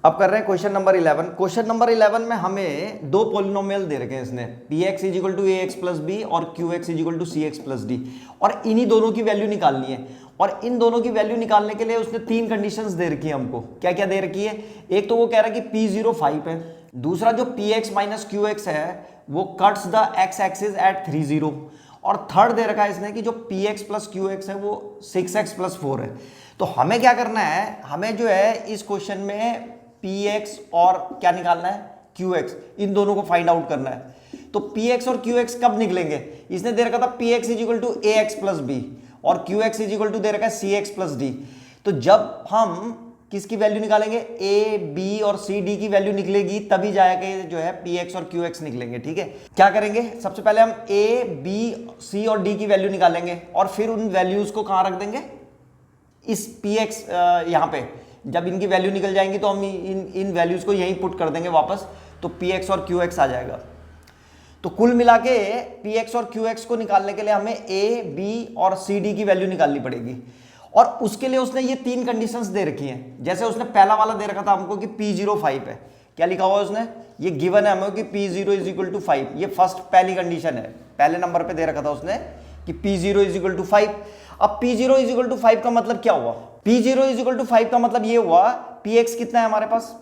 अब कर रहे हैं क्वेश्चन नंबर 11। क्वेश्चन नंबर 11 में हमें दो पोलिनोमियल दे रखे हैं इसने, px is equal to ax plus B और qx is equal to cx plus D, और इन्हीं दोनों की वैल्यू निकालनी है। और इन दोनों की वैल्यू निकालने के लिए उसने तीन कंडीशंस दे रखी है हमको। क्या क्या दे रखी है? एक तो वो कह रहा है कि p0 5 है, दूसरा जो px माइनस qx है वो cuts the x axis at 3 0, और थर्ड दे रखा है इसने कि जो px प्लस qx है वो 6x प्लस 4 है। तो हमें क्या करना है, हमें जो है इस क्वेश्चन में px और क्या निकालना है, qx, इन दोनों को फाइंड आउट करना है। तो px और qx कब निकलेंगे? इसने दे रखा था px is equal to ax plus B और qx इजिकल टू दे रखा है cx प्लस डी। तो जब हम किसकी वैल्यू निकालेंगे, a b और c d की वैल्यू निकलेगी तभी जाके जो है px और qx निकलेंगे। ठीक है, क्या करेंगे, सबसे पहले हम a b c और d की वैल्यू निकालेंगे और फिर उन वैल्यूज को कहां रख देंगे, इस px यहां पे। जब इनकी वैल्यू निकल जाएंगी तो हम इन वैल्यूज को यहीं पुट कर देंगे वापस, तो px और qx आ जाएगा। तो कुल मिला के px और qx को निकालने के लिए हमें a b और c d की वैल्यू निकालनी पड़ेगी, और उसके लिए उसने ये तीन कंडीशंस दे रखी हैं। जैसे उसने पहला वाला दे रखा था हमको कि p0 5 है, क्या लिखा हुआ है उसने, ये गिवन है हमें कि p0 इज इक्वल टू 5, ये फर्स्ट पहली कंडीशन है, पहले नंबर पे दे रखा था उसने कि p0 इज इक्वल टू 5। अब p0 इज इक्वल टू 5 का मतलब क्या हुआ, p0 इज इक्वल टू 5 का मतलब ये हुआ px कितना है हमारे पास,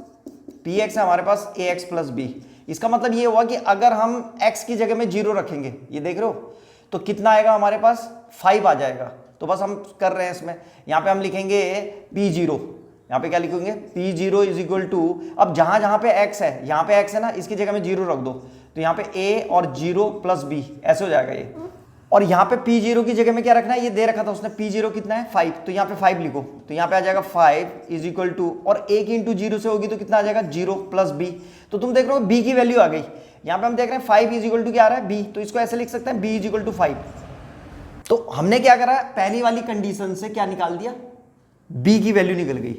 px है हमारे पास ax प्लस b। इसका मतलब ये हुआ कि अगर हम x की जगह में 0 रखेंगे, ये देख रहे हो, तो कितना आएगा हमारे पास, 5 आ जाएगा। तो बस हम कर रहे हैं इसमें, यहाँ पे हम लिखेंगे p0, यहाँ पे क्या लिखेंगे, p0 इज इक्वल टू, अब जहां जहां पे x है, यहाँ पे x है ना, इसकी जगह में 0 रख दो, तो यहाँ पे a और 0 प्लस b ऐसे हो जाएगा ये। और यहाँ पे p0 की जगह में क्या रखना है, ये दे रखा था उसने, p0 कितना है 5, तो यहाँ पे 5 लिखो, तो यहाँ पे आ जाएगा 5 इज इक्वल टू, और a की इंटू 0 से होगी तो कितना आ जाएगा 0 प्लस b। तो तुम देख रहे हो b की वैल्यू आ गई, यहाँ पे हम देख रहे हैं 5 इज इक्वल टू क्या आ रहा है b, तो इसको ऐसे लिख सकते हैं b इज इक्वल टू 5। तो हमने क्या करा, पहली वाली कंडीशन से क्या निकाल दिया, b की वैल्यू निकल गई।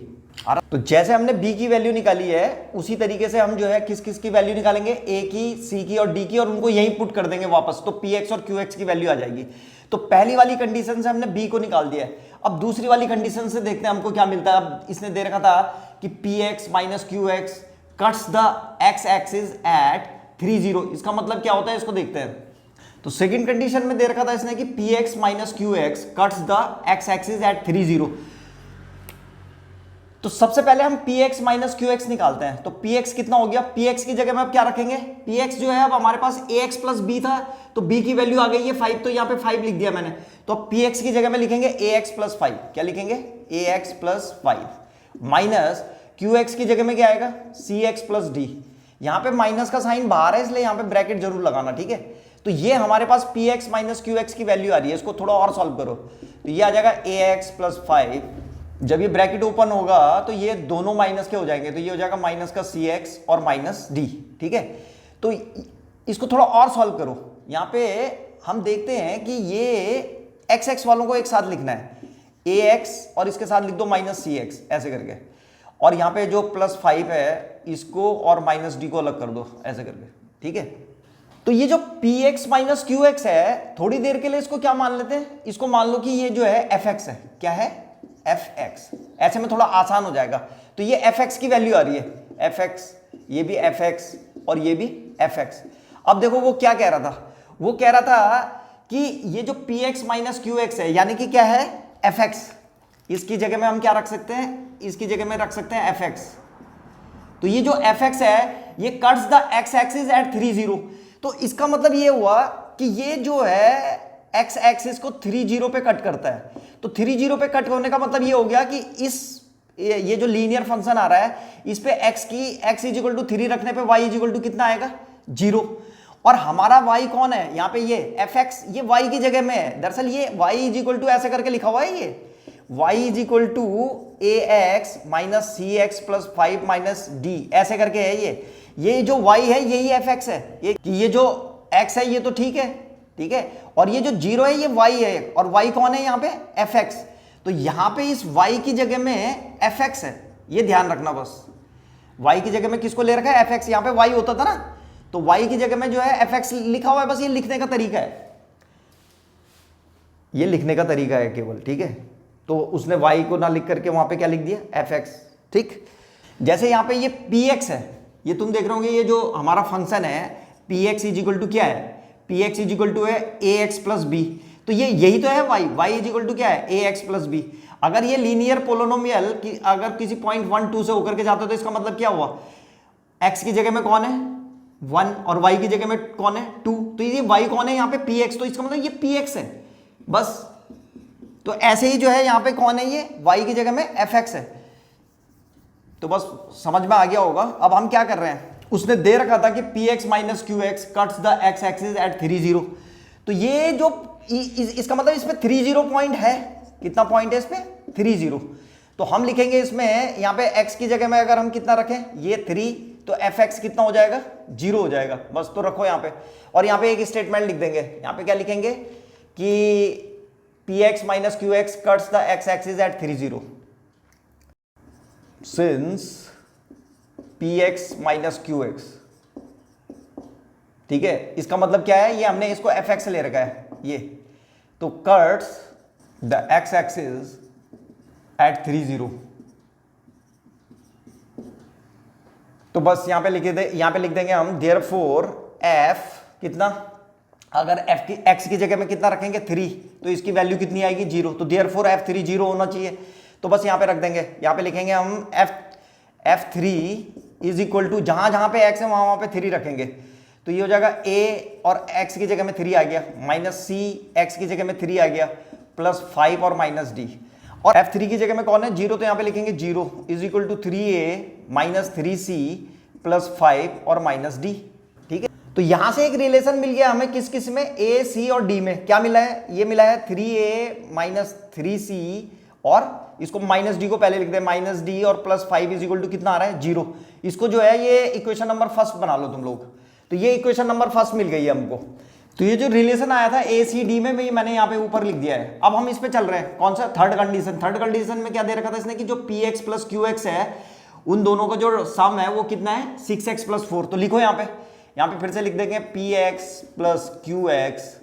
तो जैसे हमने b की वैल्यू निकाली है उसी तरीके से हम जो है किस किस की वैल्यू निकालेंगे, a की, c की और d की, और उनको यहीं पुट कर देंगे वापस, तो px और qx की वैल्यू आ जाएगी। तो पहली वाली कंडीशन से हमने b को निकाल दिया है। अब दूसरी वाली कंडीशन से देखते हैं हमको क्या मिलता है। अब इसने दे रखा था कि px minus qx cuts the x axis at 3 0, इसका मतलब क्या होता है इसको देखते हैं। तो सेकंड कंडीशन में दे रखा था इसने कि px minus qx cuts the x axis at 3 0। तो सबसे पहले हम px माइनस qx निकालते हैं। तो px कितना हो गया, px की जगह में अब क्या रखेंगे, px जो है अब हमारे पास ax प्लस b था, तो b की वैल्यू आ गई है 5, तो यहाँ पे 5 लिख दिया मैंने। तो अब px की जगह में लिखेंगे ax प्लस 5, क्या लिखेंगे, ax प्लस 5, माइनस qx की जगह में क्या आएगा, cx प्लस d। यहाँ पे माइनस का साइन बाहर है इसलिए यहाँ पे ब्रैकेट जरूर लगाना, ठीक है। तो ये हमारे पास px माइनस qx की वैल्यू आ रही है, इसको थोड़ा और सॉल्व करो, तो ये आ जाएगा ax प्लस 5। जब ये ब्रैकेट ओपन होगा तो ये दोनों माइनस के हो जाएंगे, तो ये हो जाएगा माइनस का cx और माइनस d, ठीक है। तो इसको थोड़ा और सॉल्व करो। यहाँ पे हम देखते हैं कि ये x वालों को एक साथ लिखना है, ax और इसके साथ लिख दो माइनस cx ऐसे करके, और यहाँ पे जो प्लस 5 है इसको और माइनस d को अलग कर दो ऐसे करके, ठीक है। तो ये जो px माइनस qx है, थोड़ी देर के लिए इसको क्या मान लेते हैं, इसको मान लो कि ये जो है fx है, क्या है, fx, ऐसे में थोड़ा आसान हो जाएगा। तो ये fx की वैल्यू आ रही है, fx, ये भी fx और ये भी fx। अब देखो वो क्या कह रहा था, वो कह रहा था कि ये जो px माइनस qx है यानी कि क्या है, fx, इसकी जगह में हम क्या रख सकते हैं, इसकी जगह में रख सकते हैं fx। तो ये जो fx है ये cuts the x axis at 3 0। तो इसका मतलब ये हुआ कि ये जो है x एक्सिस को 3 0 पे कट करता है। तो 3 0 पे कट होने का मतलब ये हो गया कि ये जो लीनियर फंक्शन आ रहा है इस पे x इज इक्वल टू 3 रखने पे y इज इक्वल टू कितना आएगा, 0। और हमारा y कौन है, यहाँ पे ये fx, ये y की जगह में है। दरअसल ये y इज इक्वल टू ऐसे करके लिखा हुआ है, ये y is equal to ax minus cx plus 5 minus d ऐसे करके है। ये जो y है यही fx है, ये जो x है ये तो ठीक है, ठीक है, और ये जो 0 है ये y है, और y कौन है यहाँ पे, fx। तो यहाँ पे इस y की जगह में fx है, ये ध्यान रखना बस। y की जगह में किसको ले रखा है, fx, यहाँ पे y होता था ना, तो y की जगह में जो है fx लिखा हुआ है, बस ये लिखने का तरीका है, ये लिखने का तरीका है केवल, ठीक है। तो उसने y को ना लिख करके वहां पे क्या लिख दिया, fx, ठीक। जैसे यहाँ पे ये पी एक्स है, ये तुम देख रहे होंगे, ये जो हमारा फंक्शन है P X is equal to क्या है, P X is equal to है ए एक्स प्लस बी, तो ये यही तो है y, y is equal to क्या है, ए एक्स प्लस बी। अगर ये लीनियर पोलिनोमियल की अगर किसी पॉइंट 1 2 से होकर के जाता है तो इसका मतलब क्या हुआ, एक्स की जगह में कौन है 1 और y की जगह में कौन है 2, तो ये y कौन है यहाँ पे px, तो इसका मतलब ये px है बस। तो ऐसे ही जो है यहाँ पे कौन है, ये y की जगह में fx है। तो बस समझ में आ गया होगा। अब हम क्या कर रहे हैं, उसने दे रखा था कि px minus qx cuts the x axis at 30, तो ये जो इसका मतलब इसमें 30 पॉइंट है, कितना पॉइंट है इसमें 30, तो हम लिखेंगे इसमें यहाँ पे x की जगह में अगर हम कितना रखें ये 3, तो fx कितना हो जाएगा 0 हो जाएगा बस। तो रखो यहाँ पे, और यहाँ पे एक स्टेटमेंट लिख देंगे, यहाँ पे क्या लिखेंगे कि px minus qx cuts the x axis at 30, since px minus qx, ठीक है। इसका मतलब क्या है, ये हमने इसको fx ले रखा है ये, तो cuts the x axis at 30, तो बस यहां पे लिख देंगे हम देयरफॉर f कितना, अगर f की x की जगह में कितना रखेंगे 3, तो इसकी वैल्यू कितनी आएगी 0, तो देयरफॉर f3 0 होना चाहिए। तो बस यहां पे रख देंगे, यहां पे लिखेंगे हम f3 इज इक्वल टू जहां जहां पे x है वहां पे 3 रखेंगे, तो ये हो जाएगा a और x की जगह में 3 आ गया, माइनस c x की जगह में 3 आ गया, प्लस 5 और माइनस d, और f3 की जगह में कौन है 0, तो यहां पे लिखेंगे 0 is equal to 3a minus 3c plus 5 और माइनस d, ठीक है। तो यहां से एक रिलेशन मिल गया हमें, किस किस में, a c और d में क्या मिला है, ये मिला है 3a माइनस 3c, और इसको माइनस डी को पहले लिख दे, माइनस डी और प्लस 5 इज इक्वल टू कितना आ रहा है 0। इसको जो है ये इक्वेशन नंबर फर्स्ट बना लो तुम लोग, तो ये इक्वेशन नंबर फर्स्ट मिल गई है हमको। तो ये जो रिलेशन आया था ए सी डी में मैंने यहाँ पे ऊपर लिख दिया है। अब हम इस पे चल रहे हैं, कौन सा, थर्ड कंडीशन। थर्ड कंडीशन में क्या दे रखा था इसने कि जो P x plus q x है उन दोनों का जो सम है वो कितना है 6x प्लस 4। तो लिखो यहाँ पे फिर से लिख देंगे p x plus q x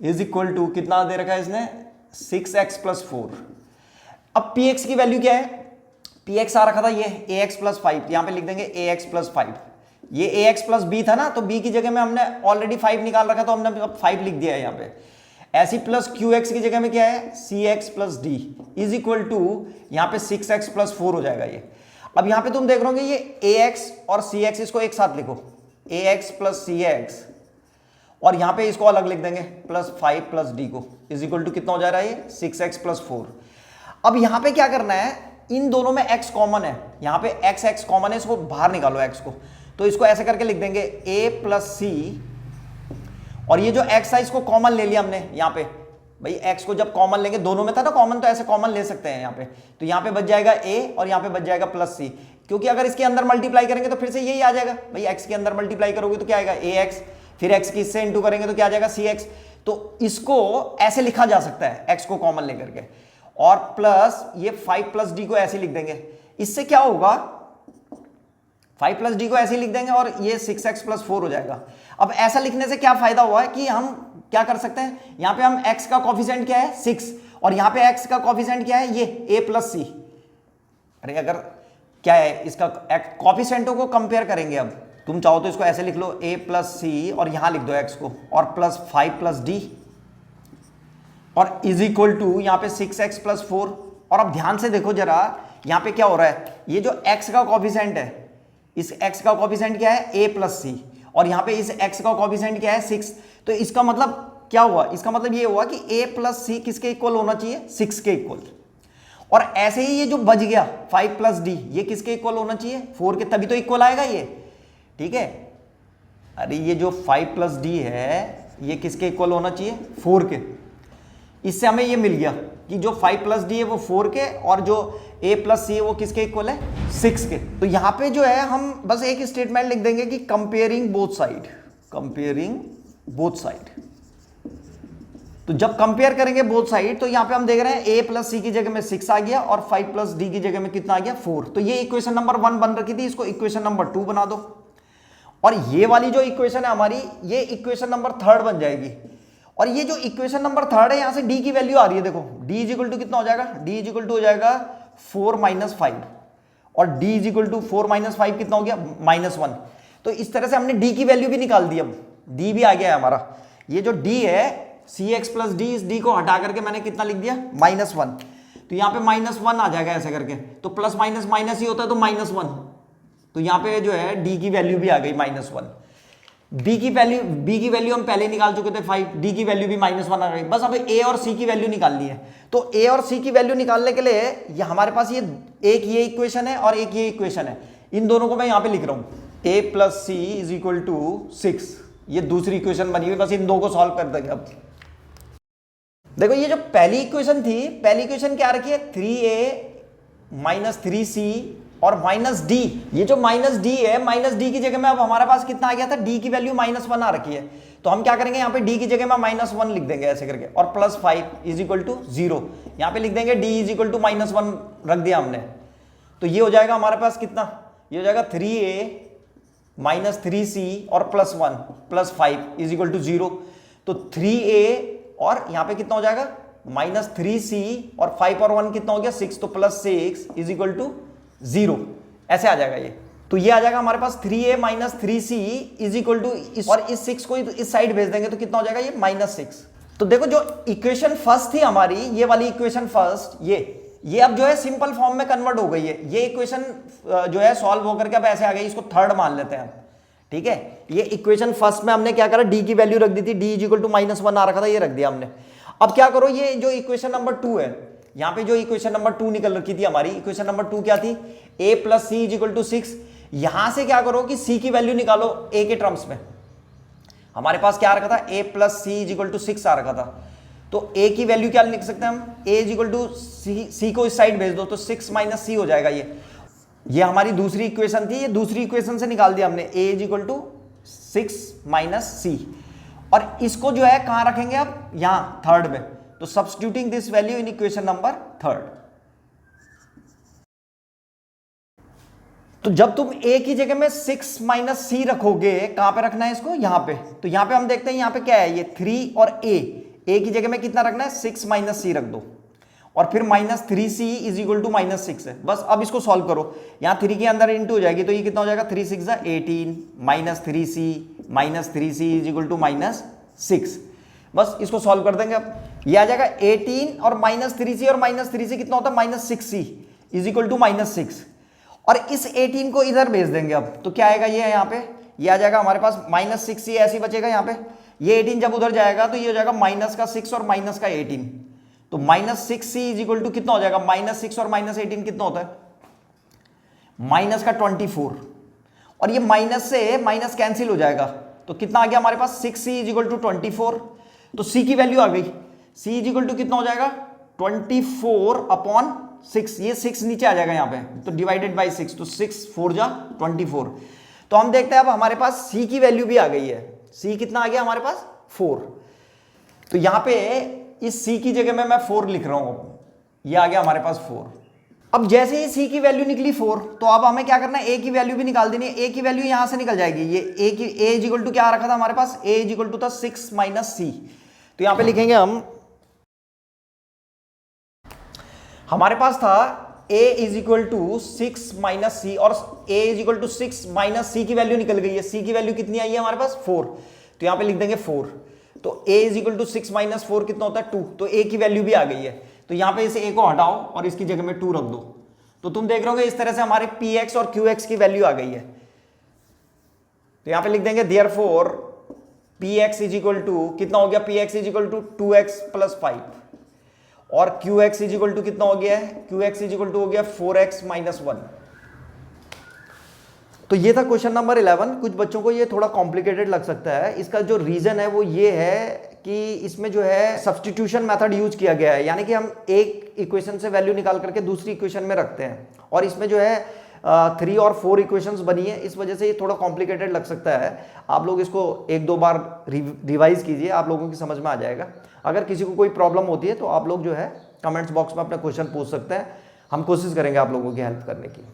is equal to कितना दे रखा है इसने 6x प्लस 4। अब पी एक्स की वैल्यू क्या है, पी एक्स आ रखा था ये ए एक्स प्लस 5, यहाँ पे लिख देंगे ए एक्स प्लस 5। ये ए एक्स प्लस बी था ना, तो बी की जगह में हमने ऑलरेडी 5 निकाल रखा, तो हमने अब 5 लिख दिया है यहाँ पे। ऐसी प्लस क्यू एक्स की जगह में क्या है c x plus d is equal to यहाँ पे 6x प्लस 4 हो जाएगा ये। अब यहाँ पे तुम देख रहे हो ये ए एक्स और सी एक्स, इसको एक साथ लिखो ए एक्स प्लस सी एक्स, और यहाँ पे इसको अलग लिख देंगे प्लस 5 प्लस डी को इज इक्वल टू कितना हो जा रहा है ये 6x प्लस 4। अब यहाँ पे क्या करना है, इन दोनों में x कॉमन है, यहाँ पे x कॉमन है, इसको बाहर निकालो x को। तो इसको ऐसे करके लिख देंगे a प्लस सी, और ये जो x है इसको कॉमन ले लिया हमने यहाँ पे। भाई x को जब कॉमन लेंगे, दोनों में था ना कॉमन, तो ऐसे कॉमन ले सकते हैं यहाँ पे। तो यहाँ पे बच जाएगा a और यहाँ पे बच जाएगा प्लस सी, क्योंकि अगर इसके अंदर मल्टीप्लाई करेंगे तो फिर से यही आ जाएगा। भाई x के अंदर मल्टीप्लाई करोगे तो क्या आएगा ax, फिर x की इससे इंटू करेंगे तो क्या आ जाएगा cx। तो इसको ऐसे लिखा जा सकता है x को कॉमन लेकर के, और प्लस ये 5 प्लस डी को ऐसे लिख देंगे। इससे क्या होगा, 5 प्लस डी को ऐसे लिख देंगे और ये 6x प्लस 4 हो जाएगा। अब ऐसा लिखने से क्या फायदा हुआ है कि हम क्या कर सकते हैं, यहाँ पे हम x का कॉफिशिएंट क्या है 6, और यहाँ पे x का कॉफिशिएंट क्या है ये a प्लस सी। अरे अगर क्या है इसका कॉफिशिएंटों को कंपेयर करेंगे। अब तुम चाहो तो इसको ऐसे लिख लो a प्लस सी, और यहां लिख दो x को, और प्लस 5 प्लस डी, और इज इक्वल टू यहाँ पे 6x प्लस 4। और अब ध्यान से देखो जरा, यहाँ पे क्या हो रहा है, ये जो x का कॉफिशिएंट है, इस x का कॉफिशिएंट क्या है a प्लस सी, और यहाँ पे इस x का कॉफिशिएंट क्या है 6। तो इसका मतलब क्या हुआ, इसका मतलब ये हुआ कि a प्लस सी किसके इक्वल होना चाहिए 6 के इक्वल। और ऐसे ही ये जो बच गया 5 प्लस डी, ये किसके इक्वल होना चाहिए 4 के, तभी तो इक्वल आएगा ये, ठीक है। अरे ये जो 5 प्लस डी है ये किसके इक्वल होना चाहिए 4 के। इससे हमें ये मिल गया कि जो 5 प्लस डी है वो 4 के, और जो a प्लस सी है वो किसके इक्वल है 6 के। तो यहाँ पे जो है हम बस एक स्टेटमेंट लिख देंगे कि comparing both side, comparing both side. तो जब कंपेयर करेंगे बोथ साइड, तो यहाँ पे हम देख रहे हैं a प्लस सी की जगह में 6 आ गया, और 5 प्लस डी की जगह में कितना आ गया 4। तो ये इक्वेशन नंबर 1 बन रखी थी, इसको इक्वेशन नंबर 2 बना दो, और ये वाली जो इक्वेशन है हमारी, ये इक्वेशन नंबर 3 बन जाएगी। और ये जो इक्वेशन नंबर 3 है, यहां से d की वैल्यू आ रही है, देखो d इज इक्वल टू कितना हो जाएगा, d इज इक्वल टू हो जाएगा 4 माइनस 5, और d is equal to 4 minus 5 कितना हो गया -1। तो इस तरह से हमने d की वैल्यू भी निकाल दी। अब d भी आ गया है हमारा। ये जो d है cx प्लस डी, इस d को हटा करके मैंने कितना लिख दिया -1। तो यहाँ पे -1 आ जाएगा ऐसे करके, तो प्लस माइनस माइनस ही होता है तो -1। तो यहाँ पे जो है d की वैल्यू भी आ गई -1। b की वैल्यू हम पहले निकाल चुके थे 5, d की वैल्यू भी -1 आ गई। बस अब a और c की वैल्यू निकालनी है। तो a और c की वैल्यू निकालने के लिए ये हमारे पास ये इक्वेशन है और एक ये इक्वेशन है। इन दोनों को मैं यहाँ पे लिख रहा हूँ a plus c is equal to 6। ये दूसरी इक्वेशन बनी हुई, बस इन दो को सॉल्व कर देंगे। अब देखो ये जो पहली इक्वेशन थी, पहली इक्वेशन क्या रखी है 3a माइनस 3c और माइनस डी। ये जो माइनस डी है, माइनस डी की जगह में अब हमारे पास कितना आ गया था, डी की वैल्यू -1 आ रखी है। तो हम क्या करेंगे, यहाँ पे डी की जगह में -1 लिख देंगे ऐसे करके, और प्लस 5 इज इक्वल टू 0 यहाँ पे लिख देंगे, डी इज इक्वल टू -1 रख दिया हमने। तो ये हो जाएगा हमारे पास कितना, ये हो जाएगा 3a माइनस 3c और +1 प्लस 5 इज इक्वल टू 0। तो 3a और यहाँ पे कितना हो जाएगा -3c और 5 और 1 कितना हो गया 6, तो +6 इज इक्वल टू 0 ऐसे आ जाएगा ये। तो ये आ जाएगा हमारे पास 3a minus 3c is equal to, और इस 6 को इस साइड भेज देंगे तो कितना हो जाएगा ये -6। तो देखो जो इक्वेशन फर्स्ट थी हमारी, ये वाली इक्वेशन फर्स्ट, ये अब जो है सिंपल फॉर्म में कन्वर्ट हो गई है। ये इक्वेशन जो है सॉल्व होकर के अब ऐसे आ गई, इसको थर्ड मान लेते हैं, ठीक है। ये इक्वेशन फर्स्ट में हमने क्या करा, डी की वैल्यू रख दी थी, डी इज इक्वल टू -1 आ रखा था, ये रख दिया हमने। अब क्या करो, ये जो इक्वेशन नंबर 2 है, यहाँ पे जो इक्वेशन नंबर 2 निकल रखी थी हमारी, इक्वेशन नंबर 2 क्या थी, a plus c is equal to 6। यहां से क्या करो कि c की वैल्यू निकालो a के टर्म्स में। हमारे पास क्या आ रखा था, a plus c is equal to 6 आ रखा था। तो a की वैल्यू क्या लिख सकते हैं हम, a is equal to c को इस साइड भेज दो तो 6 माइनस सी हो जाएगा। ये हमारी दूसरी इक्वेशन थी, ये दूसरी इक्वेशन से निकाल दिया हमने, a is equal to 6 minus c. और इसको जो है कहां रखेंगे अब, यहां थर्ड में। तो substituting this value in equation number 3। तो जब तुम a की जगह में 6 माइनस सी रखोगे, कहां पे रखना है इसको, यहां पे। तो यहां पे हम देखते हैं, यहां पे क्या है, ये 3 और a की जगह में कितना रखना है, 6 माइनस सी रख दो, और फिर -3c इज इक्वल टू -6 है। बस अब इसको सॉल्व करो, यहां 3 के अंदर इंटू हो जाएगी, तो ये कितना हो जाएगा, 3 6 18 -3c इज इक्वल टू -6। बस इसको सॉल्व कर देंगे। अब ये आ जाएगा 18 और -3c, और -3c कितना होता है, -6c इज इक्वल टू -6। और इस 18 को इधर भेज देंगे अब, तो क्या आएगा, ये यहाँ पे ये आ जाएगा हमारे पास -6c ऐसे ही बचेगा यहाँ पे। ये 18 जब उधर जाएगा तो ये हो जाएगा -6 और -18। तो -6c इज इक्वल टू कितना हो जाएगा, -6 और -18 कितना होता है, -24। और ये माइनस से माइनस कैंसिल हो जाएगा, तो कितना आ गया हमारे पास, 6c इज इक्वल टू 24। तो c की वैल्यू आ गई, c इज इक्वल टू कितना हो जाएगा, 24/6। ये 6 नीचे आ जाएगा यहाँ पे, तो डिवाइडेड बाई 6, तो 6 4 जा 24। तो हम देखते हैं अब हमारे पास c की वैल्यू भी आ गई है। c कितना आ गया हमारे पास, 4। तो यहाँ पे इस c की जगह में मैं 4 लिख रहा हूं, ये आ गया हमारे पास 4। अब जैसे ही c की वैल्यू निकली 4, तो अब हमें क्या करना है, a की वैल्यू भी निकाल देनी है। a की वैल्यू यहां से निकल जाएगी, ये a इज इक्वल टू क्या आ रखा था हमारे पास, a इज इक्वल टू था 6 माइनस सी। तो यहां पे लिखेंगे हम, हमारे पास था a is equal to 6 minus c, और a is equal to 6 minus c की वैल्यू निकल गई है। c की वैल्यू कितनी आई है हमारे पास, 4। तो यहां पे लिख देंगे 4। तो a is equal to 6 minus 4 कितना होता है, 2। तो a की वैल्यू भी आ गई है। तो यहां पे इसे a को हटाओ और इसकी जगह में 2 रख दो, तो तुम देख रहे हो इस तरह से हमारे px और qx की वैल्यू आ गई है। तो यहां पे लिख देंगे therefore px is equal to कितना हो गया, px is equal to 2x plus 5, और qx इज इक्वल टू कितना हो गया है, qx इज इक्वल टू हो गया 4x माइनस 1। तो ये था क्वेश्चन नंबर 11। कुछ बच्चों को ये थोड़ा कॉम्प्लिकेटेड लग सकता है। इसका जो रीजन है वो ये है कि इसमें जो है सब्स्टिट्यूशन मेथड यूज किया गया है, यानी कि हम एक इक्वेशन से वैल्यू निकाल करके दूसरी इक्वेशन में रखते हैं, और इसमें जो है 3 और 4 इक्वेशंस बनी है। इस वजह से ये थोड़ा कॉम्प्लिकेटेड लग सकता है। आप लोग इसको 1-2 बार रिवाइज कीजिए, आप लोगों की समझ में आ जाएगा। अगर किसी को कोई प्रॉब्लम होती है तो आप लोग जो है कमेंट्स बॉक्स में अपना क्वेश्चन पूछ सकते हैं, हम कोशिश करेंगे आप लोगों की हेल्प करने की।